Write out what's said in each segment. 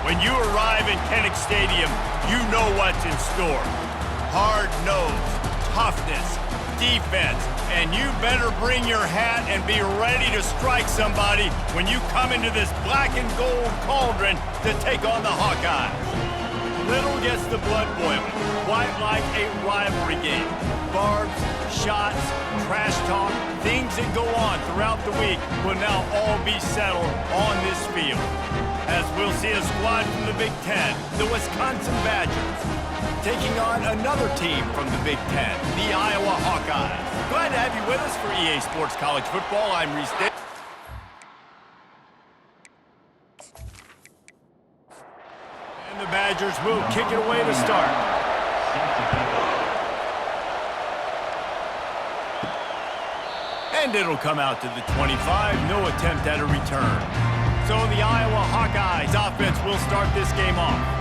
When you arrive in Kinnick Stadium, you know what's in store. Hard nose, toughness, defense, and you better bring your hat and be ready to strike somebody when you come into this black and gold cauldron to take on the Hawkeyes. Little gets the blood boiling, quite like a rivalry game. Barbs, shots, trash talk, things that go on throughout the week will now all be settled on this field. As we'll see a squad from the Big Ten, the Wisconsin Badgers, taking on another team from the Big Ten, the Iowa Hawkeyes. Glad to have you with us for EA Sports College Football. I'm Reese Davis. And the Badgers will kick it away to start. And it'll come out to the 25. No attempt at a return. So the Iowa Hawkeyes offense will start this game off.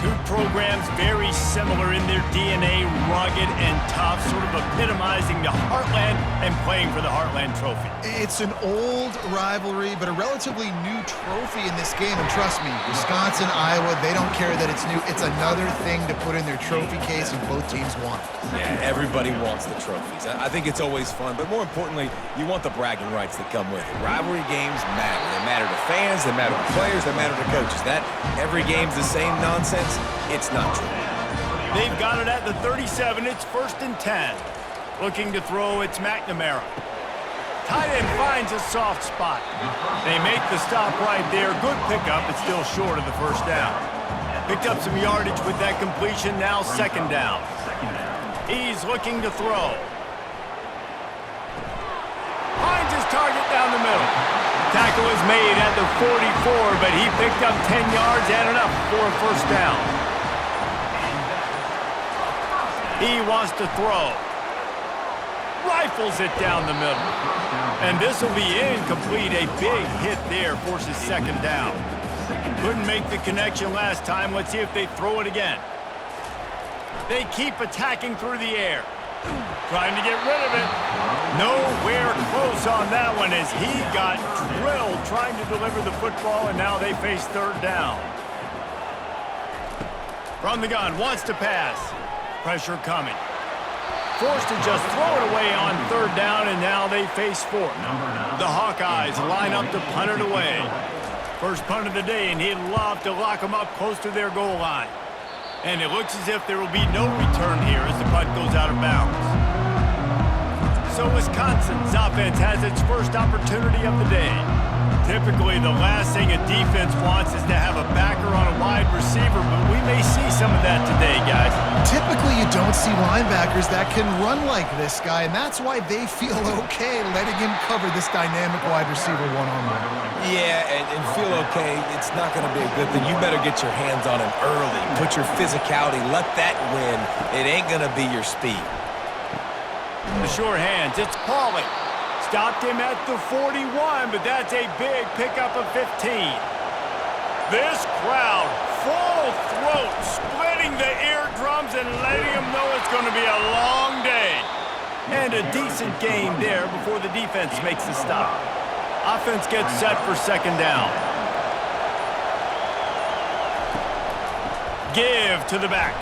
Two programs very similar in their DNA, rugged and tough, sort of epitomizing the Heartland and playing for the Heartland Trophy. It's an old rivalry, but a relatively new trophy in this game. And trust me, Wisconsin, Iowa, they don't care that it's new. It's another thing to put in their trophy case, and both teams want it. Yeah, everybody wants the trophies. I think it's always fun, but more importantly, you want the bragging rights that come with it. Rivalry games matter. They matter to fans, they matter to players, they matter to coaches. That every game's the same nonsense, it's not true. They've got it at the 37. It's 1st and 10. Looking to throw, it's McNamara. Tight end finds a soft spot. They make the stop right there. Good pickup. It's still short of the first down. Picked up some yardage with that completion. Now 2nd down. He's looking to throw. Finds his target down the middle. Tackle is made at the 44, but he picked up 10 yards and enough for a first down. He wants to throw. Rifles it down the middle. And this will be incomplete. A big hit there forces 2nd down. Couldn't make the connection last time. Let's see if they throw it again. They keep attacking through the air. Trying to get rid of it. Nowhere close on that one as he got drilled trying to deliver the football, and now they face 3rd down. From the gun, wants to pass. Pressure coming. Forced to just throw it away on 3rd down, and now they face 4th. The Hawkeyes line up to punt it away. First punt of the day, and he'd love to lock them up close to their goal line. And it looks as if there will be no return here as the punt goes out of bounds. So Wisconsin's offense has its first opportunity of the day. Typically, the last thing a defense wants is to have a backer on a wide receiver, but we may see some of that today, guys. Typically, you don't see linebackers that can run like this guy, and that's why they feel okay letting him cover this dynamic wide receiver one-on-one. Yeah, and feel okay, it's not going to be a good thing. You better get your hands on him early. Put your physicality, let that win. It ain't going to be your speed. The short hands, it's Pauly. Stopped him at the 41, but that's a big pickup of 15. This crowd, full throat, splitting the eardrums and letting them know it's going to be a long day. And a decent game there before the defense makes the stop. Offense gets set for 2nd down. Give to the back.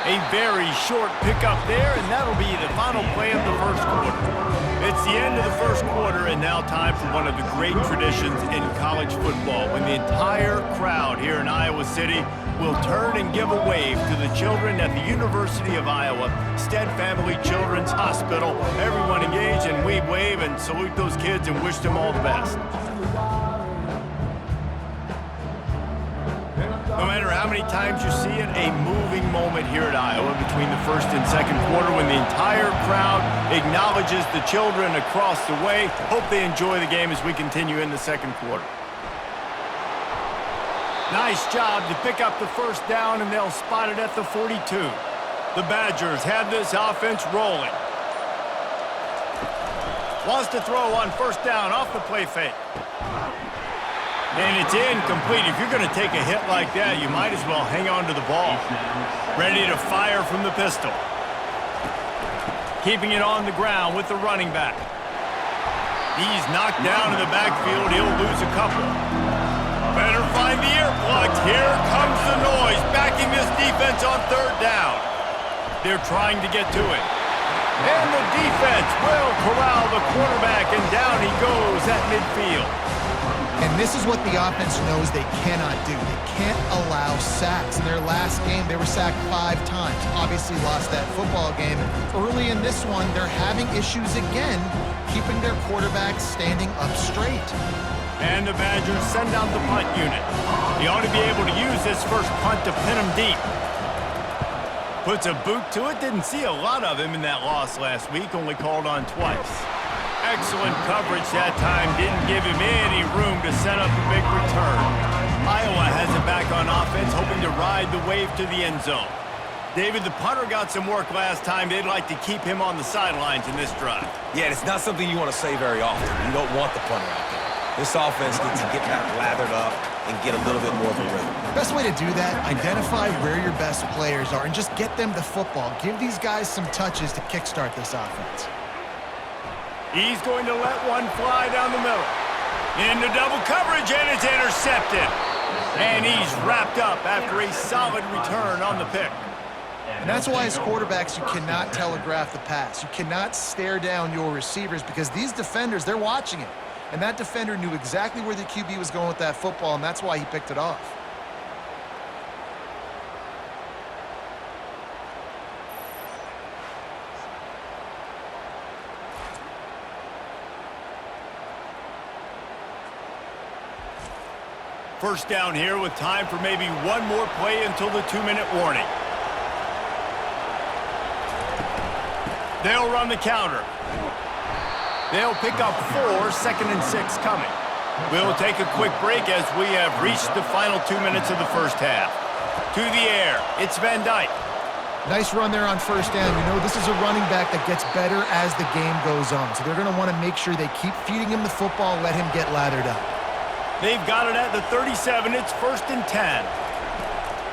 A very short pickup there, and that'll be the final play of the first quarter. It's the end of the first quarter, and now time for one of the great traditions in college football, when the entire crowd here in Iowa City will turn and give a wave to the children at the University of Iowa, Stead Family Children's Hospital. Everyone engage, and we wave and salute those kids and wish them all the best. No matter how many times you see it, a moving moment here at Iowa between the first and second quarter when the entire crowd acknowledges the children across the way. Hope they enjoy the game as we continue in the second quarter. Nice job to pick up the first down, and they'll spot it at the 42. The Badgers have this offense rolling. Wants to throw on 1st down off the play fake. And it's incomplete. If you're going to take a hit like that, you might as well hang on to the ball. Ready to fire from the pistol. Keeping it on the ground with the running back. He's knocked down in the backfield. He'll lose a couple. Better find the earplugs. Here They're trying to get to it. And the defense will corral the quarterback, and down he goes at midfield. And this is what the offense knows they cannot do. They can't allow sacks. In their last game, they were sacked 5 times. Obviously lost that football game. Early in this one, they're having issues again, keeping their quarterback standing up straight. And the Badgers send out the punt unit. He ought to be able to use this first punt to pin him deep. Puts a boot to it. Didn't see a lot of him in that loss last week. Only called on twice. Excellent coverage that time. Didn't give him any room to set up a big return. Iowa has it back on offense, hoping to ride the wave to the end zone. David, the punter got some work last time. They'd like to keep him on the sidelines in this drive. Yeah, it's not something you want to say very often. You don't want the punter out there. This offense needs to get back lathered up and get a little bit more of a rhythm. Best way to do that, identify where your best players are and just get them the football. Give these guys some touches to kickstart this offense. He's going to let one fly down the middle. Into double coverage, and it's intercepted. And he's wrapped up after a solid return on the pick. And that's why as quarterbacks, you cannot telegraph the pass. You cannot stare down your receivers because these defenders, they're watching it. And that defender knew exactly where the QB was going with that football, and that's why he picked it off. First down here with time for maybe one more play until the 2-minute warning. They'll run the counter. They'll pick up 4, 2nd and 6 coming. We'll take a quick break as we have reached the final 2 minutes of the first half. To the air, it's Van Dyke. Nice run there on first down. You know, this is a running back that gets better as the game goes on. So they're going to want to make sure they keep feeding him the football, let him get lathered up. They've got it at the 37. It's 1st and 10.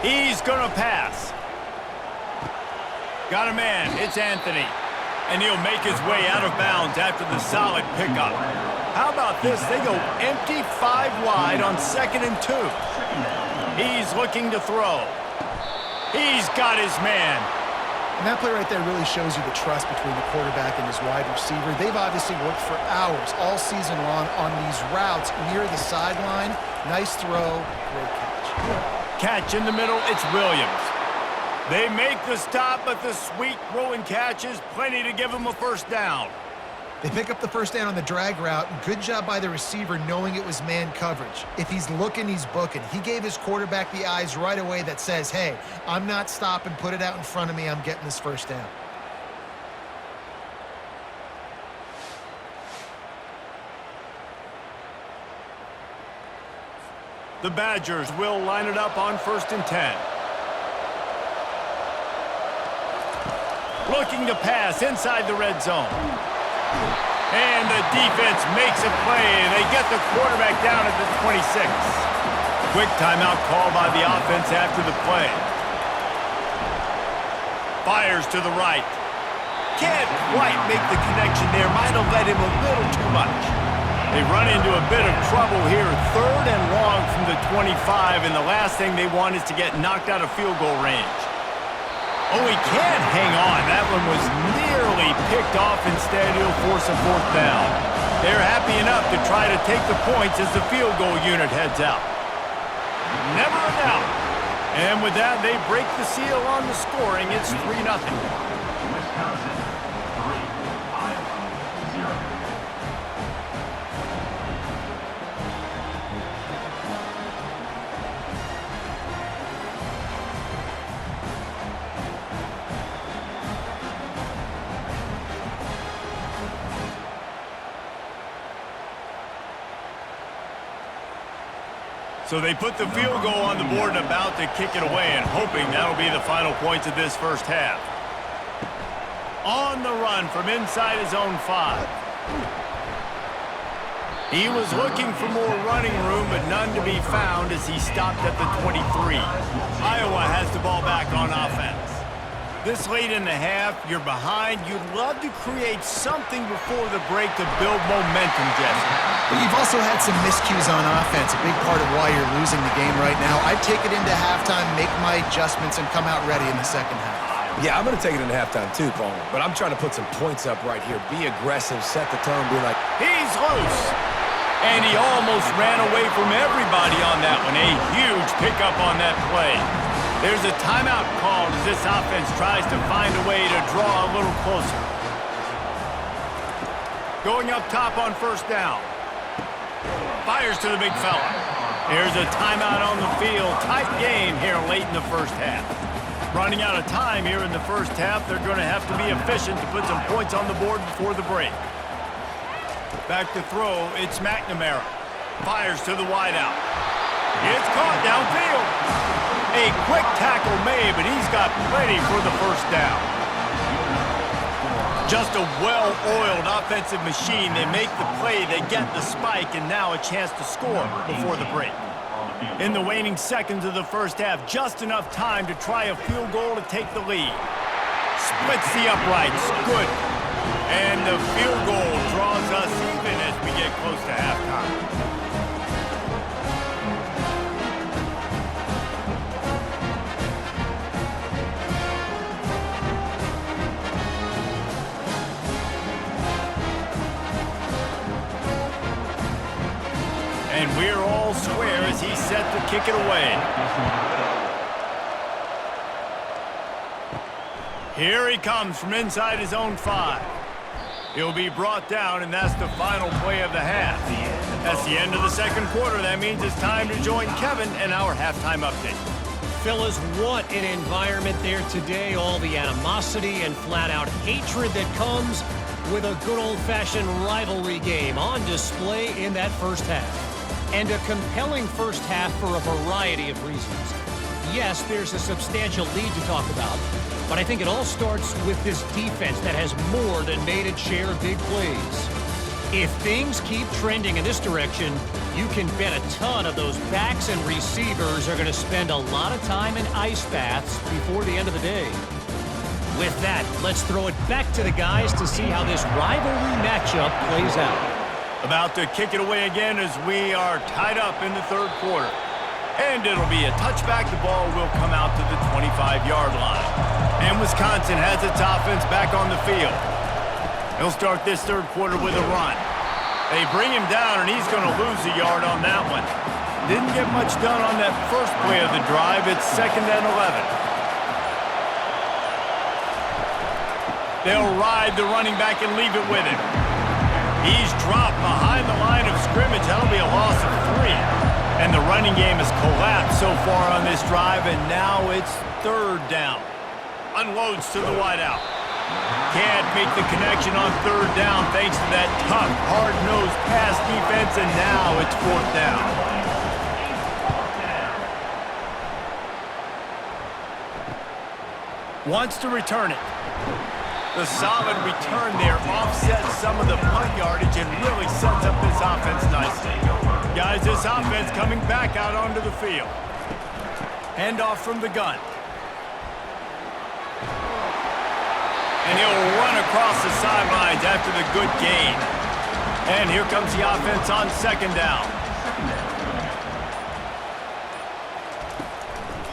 He's going to pass. Got a man. It's Anthony. And he'll make his way out of bounds after the solid pickup. How about this? They go empty 5 wide on 2nd and 2. He's looking to throw. He's got his man. And that play right there really shows you the trust between the quarterback and his wide receiver. They've obviously worked for hours all season long on these routes near the sideline. Nice throw, great catch. Catch in the middle, it's Williams. They make the stop, but the sweet throw and catch is plenty to give them a first down. They pick up the first down on the drag route. Good job by the receiver knowing it was man coverage. If he's looking, he's booking. He gave his quarterback the eyes right away that says, hey, I'm not stopping, put it out in front of me, I'm getting this first down. The Badgers will line it up on 1st and 10. Looking to pass inside the red zone. And the defense makes a play. They get the quarterback down at the 26. Quick timeout call by the offense after the play. Fires to the right. Can't quite make the connection there. Might have led him a little too much. They run into a bit of trouble here. 3rd and long from the 25, and the last thing they want is to get knocked out of field goal range. Oh, he can't hang on. That one was nearly picked off. Instead, he'll force a 4th down. They're happy enough to try to take the points as the field goal unit heads out. Never a doubt. And with that, they break the seal on the scoring. It's 3-0. So they put the field goal on the board and about to kick it away, and hoping that'll be the final points of this first half. On the run from inside his own 5. He was looking for more running room, but none to be found as he stopped at the 23. Iowa has the ball back on offense. This late in the half, you're behind. You'd love to create something before the break to build momentum, Jesse. But you've also had some miscues on offense, a big part of why you're losing the game right now. I'd take it into halftime, make my adjustments, and come out ready in the second half. Yeah, I'm going to take it into halftime too, Palmer. But I'm trying to put some points up right here. Be aggressive, set the tone, be like, he's loose. And he almost ran away from everybody on that one. A huge pickup on that play. There's a timeout called as this offense tries to find a way to draw a little closer. Going up top on first down. Fires to the big fella. Here's a timeout on the field. Tight game here late in the first half. Running out of time here in the first half. They're going to have to be efficient to put some points on the board before the break. Back to throw, it's McNamara. Fires to the wideout. It's caught downfield. A quick tackle made, but he's got plenty for the first down. Just a well-oiled offensive machine. They make the play, they get the spike, and now a chance to score before the break. In the waning seconds of the first half, just enough time to try a field goal to take the lead. Splits the uprights, good. And the field goal draws us even as we get close to halftime. And we're all square as he's set to kick it away. Here he comes from inside his own 5. He'll be brought down, and that's the final play of the half. That's the end of the second quarter. That means it's time to join Kevin and our halftime update. Fellas, what an environment there today. All the animosity and flat-out hatred that comes with a good old-fashioned rivalry game on display in that first half. And a compelling first half for a variety of reasons. Yes, there's a substantial lead to talk about, but I think it all starts with this defense that has more than made its share of big plays. If things keep trending in this direction, you can bet a ton of those backs and receivers are going to spend a lot of time in ice baths before the end of the day. With that, let's throw it back to the guys to see how this rivalry matchup plays out. About to kick it away again as we are tied up in the third quarter. And it'll be a touchback. The ball will come out to the 25-yard line. And Wisconsin has its offense back on the field. He'll start this third quarter with a run. They bring him down, and he's going to lose a yard on that one. Didn't get much done on that first play of the drive. It's 2nd and 11. They'll ride the running back and leave it with him. He's dropped behind the line of scrimmage. That'll be a loss of 3. And the running game has collapsed so far on this drive, and now it's 3rd down. Unloads to the wideout. Can't make the connection on 3rd down thanks to that tough, hard-nosed pass defense, and now it's 4th down. Wants to return it. The solid return there offsets some of the punt yardage and really sets up this offense nicely. Guys, this offense coming back out onto the field. Handoff from the gun. And he'll run across the sidelines after the good gain. And here comes the offense on 2nd down.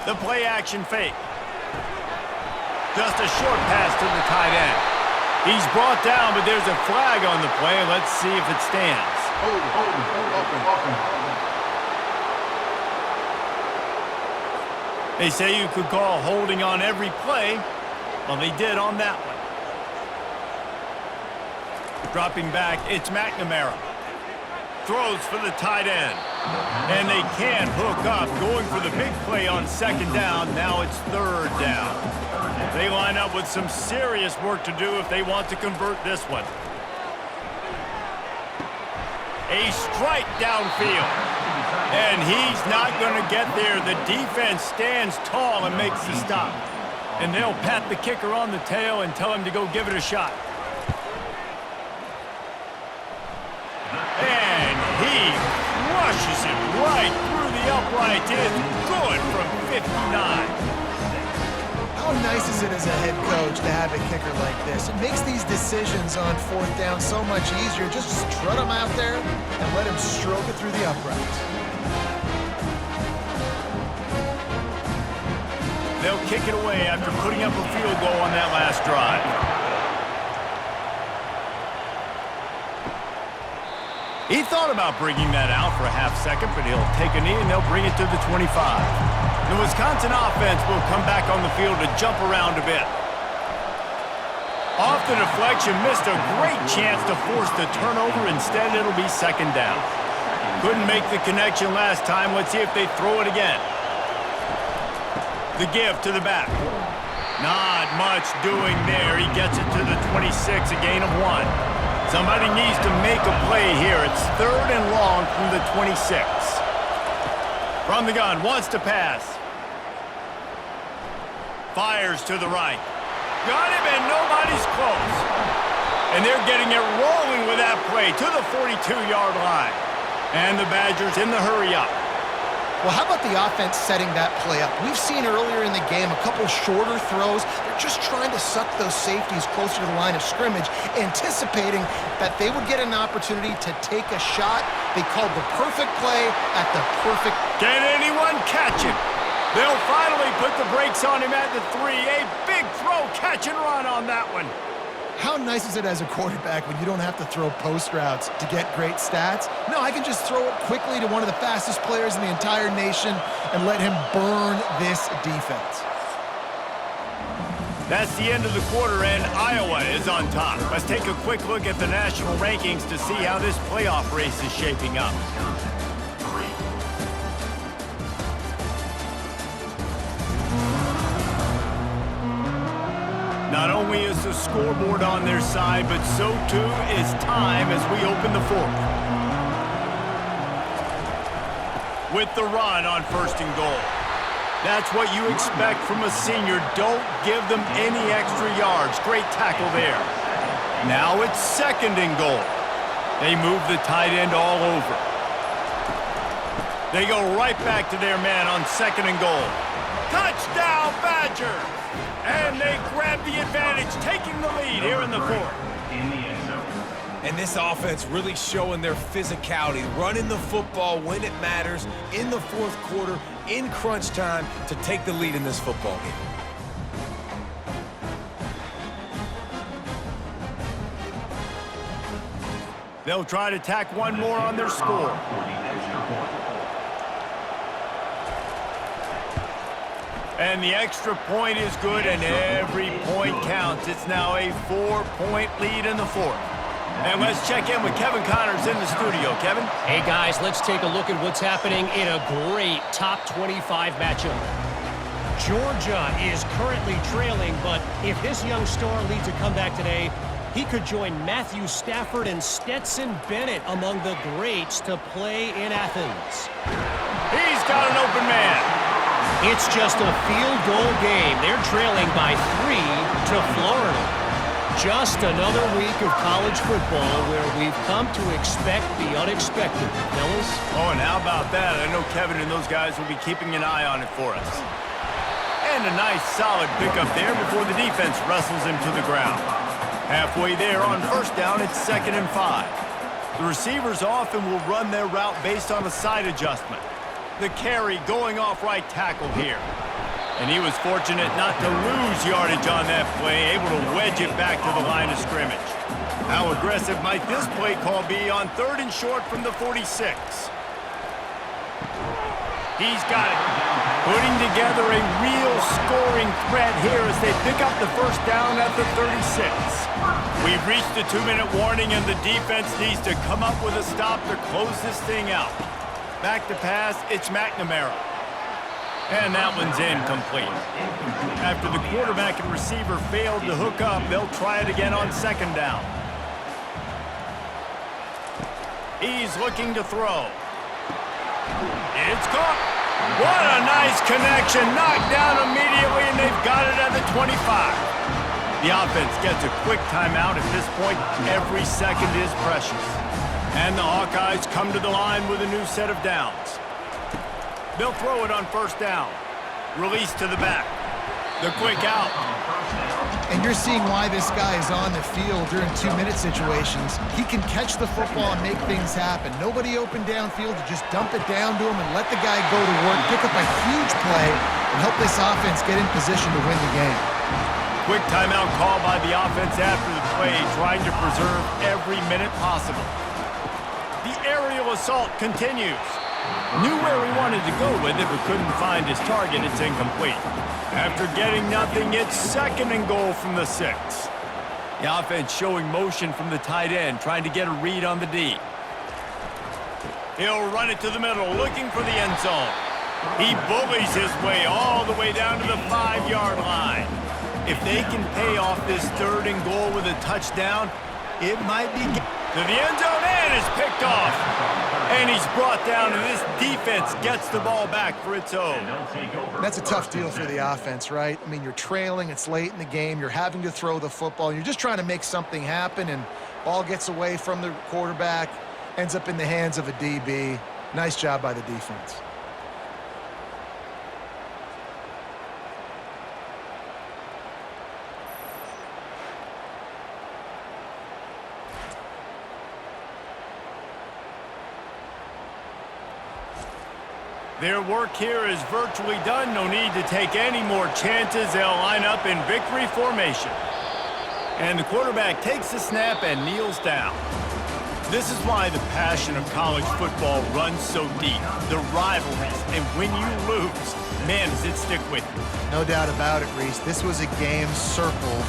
The play action fake. Just a short pass to the tight end. He's brought down, but there's a flag on the play. Let's see if it stands. They say you could call holding on every play. Well, they did on that one. Dropping back, it's McNamara. Throws for the tight end. And they can't hook up. Going for the big play on 2nd down. Now it's 3rd down. They line up with some serious work to do if they want to convert this one. A strike downfield. And he's not going to get there. The defense stands tall and makes the stop. And they'll pat the kicker on the tail and tell him to go give it a shot. And he crushes it right through the upright. It's good from 59. How nice is it as a head coach to have a kicker like this? It makes these decisions on 4th down so much easier. Just strut him out there and let him stroke it through the uprights. They'll kick it away after putting up a field goal on that last drive. He thought about bringing that out for a half second, but he'll take a knee and they'll bring it to the 25. The Wisconsin offense will come back on the field to jump around a bit. Off the deflection, missed a great chance to force the turnover. Instead, it'll be second down. Couldn't make the connection last time. Let's see if they throw it again. The give to the back. Not much doing there. He gets it to the 26, a gain of 1. Somebody needs to make a play here. It's 3rd and long from the 26. From the gun, wants to pass. Fires to the right. Got him, and nobody's close. And they're getting it rolling with that play to the 42-yard line. And the Badgers in the hurry-up. Well, how about the offense setting that play up? We've seen earlier in the game a couple shorter throws. They're just trying to suck those safeties closer to the line of scrimmage, anticipating that they would get an opportunity to take a shot. They called the perfect play at the perfect... Can anyone catch him? They'll finally put the brakes on him at the 3. A big throw, catch and run on that one. How nice is it as a quarterback when you don't have to throw post routes to get great stats? No, I can just throw it quickly to one of the fastest players in the entire nation and let him burn this defense. That's the end of the quarter, and Iowa is on top. Let's take a quick look at the national rankings to see how this playoff race is shaping up. Not only is the scoreboard on their side, but so too is time as we open the 4th. With the run on 1st and goal. That's what you expect from a senior. Don't give them any extra yards. Great tackle there. Now it's 2nd and goal. They move the tight end all over. They go right back to their man on 2nd and goal. Touchdown, Badgers! And they grab the advantage, taking the lead here in the 4th. And this offense really showing their physicality, running the football when it matters, in the 4th quarter, in crunch time, to take the lead in this football game. They'll try to tack one more on their score. And the extra point is good, and every point counts. It's now a 4-point lead in the 4th. And let's check in with Kevin Connors in the studio. Kevin? Hey, guys, let's take a look at what's happening in a great top 25 matchup. Georgia is currently trailing, but if this young star leads a comeback today, he could join Matthew Stafford and Stetson Bennett among the greats to play in Athens. He's got an open man. It's just a field goal game. They're trailing by 3 to Florida. Just another week of college football where we've come to expect the unexpected, fellas. Oh, and how about that? I know Kevin and those guys will be keeping an eye on it for us. And a nice solid pickup there before the defense wrestles him to the ground. Halfway there on 1st down, it's 2nd and 5. The receivers often will run their route based on a side adjustment. The carry going off right tackle here. And he was fortunate not to lose yardage on that play, able to wedge it back to the line of scrimmage. How aggressive might this play call be on 3rd and short from the 46? He's got it. Putting together a real scoring threat here as they pick up the 1st down at the 36. We've reached the 2-minute warning, and the defense needs to come up with a stop to close this thing out. Back to pass, it's McNamara. And that one's incomplete. After the quarterback and receiver failed to hook up, they'll try it again on 2nd down. He's looking to throw. It's caught. What a nice connection. Knocked down immediately, and they've got it at the 25. The offense gets a quick timeout. At this point, every second is precious. And the Hawkeyes come to the line with a new set of downs. They'll throw it on 1st down. Release to the back. The quick out. And you're seeing why this guy is on the field during 2-minute situations. He can catch the football and make things happen. Nobody open downfield to just dump it down to him and let the guy go to work, pick up a huge play, and help this offense get in position to win the game. Quick timeout call by the offense after the play, trying to preserve every minute possible. The aerial assault continues. Knew where he wanted to go with it, but couldn't find his target. It's incomplete. After getting nothing, it's 2nd and goal from the 6. The offense showing motion from the tight end, trying to get a read on the D. He'll run it to the middle, looking for the end zone. He bullies his way all the way down to the 5-yard line. If they can pay off this 3rd and goal with a touchdown, it might be to the end zone, and it's picked off. And he's brought down, and this defense gets the ball back for its own. That's a tough deal for the offense, right? I mean, you're trailing, it's late in the game, you're having to throw the football, and you're just trying to make something happen, and ball gets away from the quarterback, ends up in the hands of a DB. Nice job by the defense. Their work here is virtually done. No need to take any more chances. They'll line up in victory formation. And the quarterback takes the snap and kneels down. This is why the passion of college football runs so deep. The rivalries, and when you lose, man, does it stick with you. No doubt about it, Reese. This was a game circled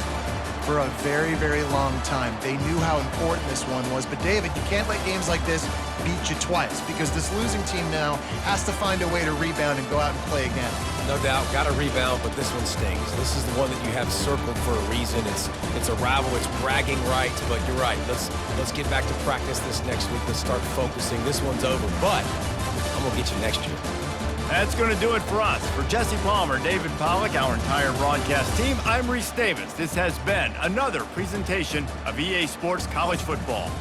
for a very, very long time. They knew how important this one was. But, David, you can't let games like this beat you twice, because this losing team now has to find a way to rebound and go out and play again. No doubt, got to rebound, but this one stings. This is the one that you have circled for a reason. It's a rival, it's bragging rights, but you're right. Let's get back to practice this next week. Let's start focusing. This one's over, but I'm gonna get you next year. That's going to do it for us. For Jesse Palmer, David Pollack, our entire broadcast team, I'm Reese Davis. This has been another presentation of EA Sports College Football.